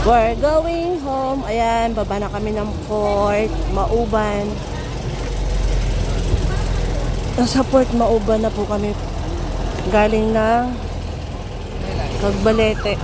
We're going home. Ayan, baba na kami ng Port Mauban. Nasa Port Mauban na po kami. Galing ng Cagbalete.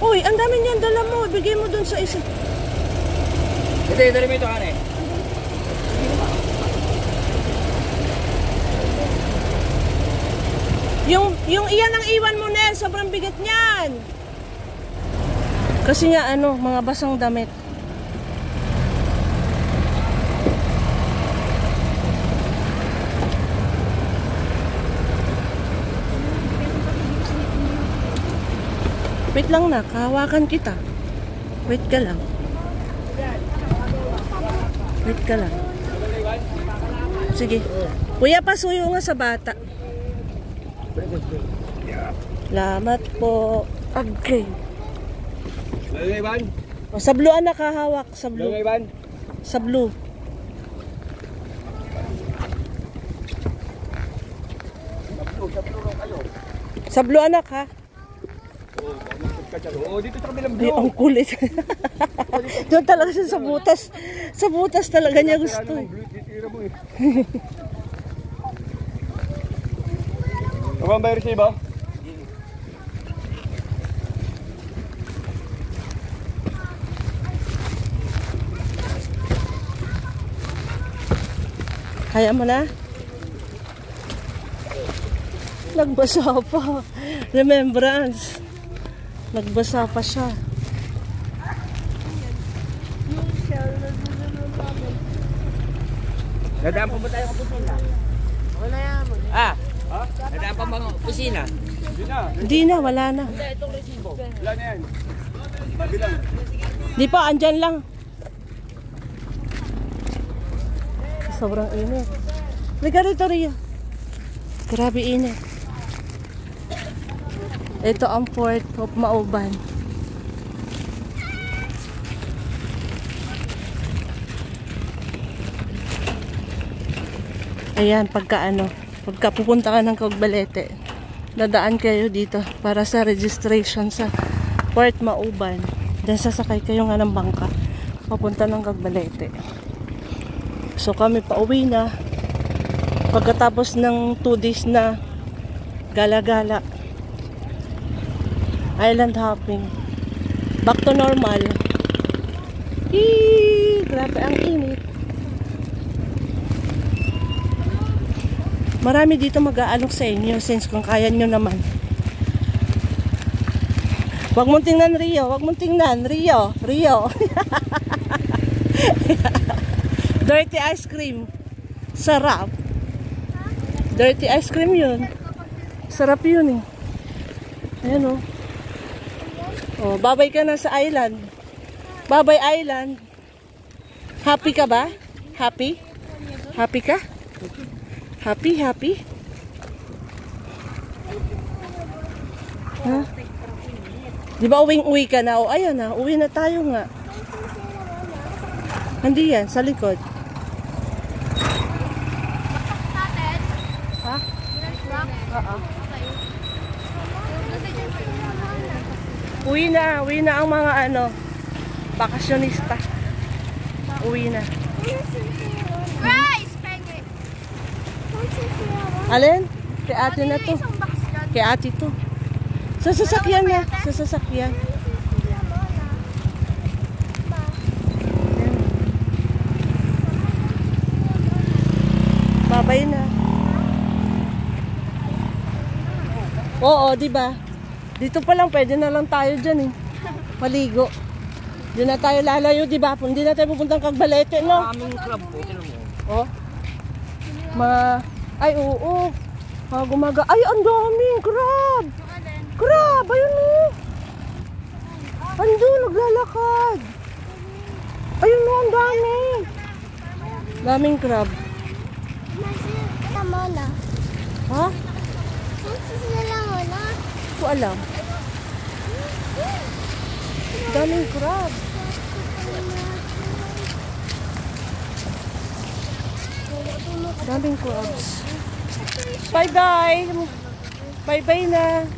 Uy, ang dami niyan, dala mo. Bigay mo dun sa isa. Hindi, dali mo ito, Hane. Yung iyan ang iwan mo, Nel. Sobrang bigat niyan. Kasi nga, mga basang damit. Wait lang na, kahawakan kita. Wait ka lang. Wait ka lang. Sige. Kuya, pasuyo nga sa bata. Salamat po. Okay. O, sa blue anak hahawak. Sa blue. Sa blue. Sa blue anak ha. Oo, dito sa kabilang Ay, ang kulit. Doon talaga siya sa butas. Sa butas talaga niya gusto. Abang ba yung receive? Kaya mo na? Nagbasa pa. Remembrance. Nagbasa pa siya. Nadaan pa ba tayo sa opisina? Wala yan. Nadaan pa mga opisina? Hindi na, wala na. Hindi, itong resibo. Wala na yan. Babilang. Di pa, andyan lang. Sobrang init. Liga rito, Ria. Grabe init. Ito ang Port of Mauban. Ayan, pagka pupunta ka ng Cagbalete, dadaan kayo dito para sa registration sa Port Mauban. Then sasakay kayo nga ng bangka papunta ng Cagbalete. So kami pauwi na pagkatapos ng 2 days na gala-gala, island hopping, back to normal. Grabe ang init. Marami dito mag-aalok sa inyo since kung kaya nyo naman. Wag mong tingnan, Rio. Wag mong tingnan, Rio. Dirty ice cream. Sarap. Dirty ice cream yun. Sarap yun eh. Ayan o. Oh, babay ka na sa island. Babay island. Happy ka ba? Happy? Happy ka? Happy? Ha? Di ba uwi ka na? O ayan na, uwi na tayo nga. Hindi yan, sa likod. Ha? Oo. Uwi na ang mga bakasyonista. Uwi na. Alin? Kay ate na to. Kay ate to. Sa sasakyan na. Sa sasakyan. Babay na. Oo, di ba? Dito pa lang, pwede na lang tayo dyan eh. Maligo. Di na tayo lalayo, di ba? Hindi na tayo pupuntang Cagbalete, no? Aming club po, tinan mo. Oh. Ay, oo. Ay, ang daming crab. Crab, ayun o. Andun, naglalakad. Ayun o, ang dami. Daming crab. Ha? Sila lang wala. Hindi ko alam. Daming crab. Daming crabs. Bye-bye. Bye-bye na.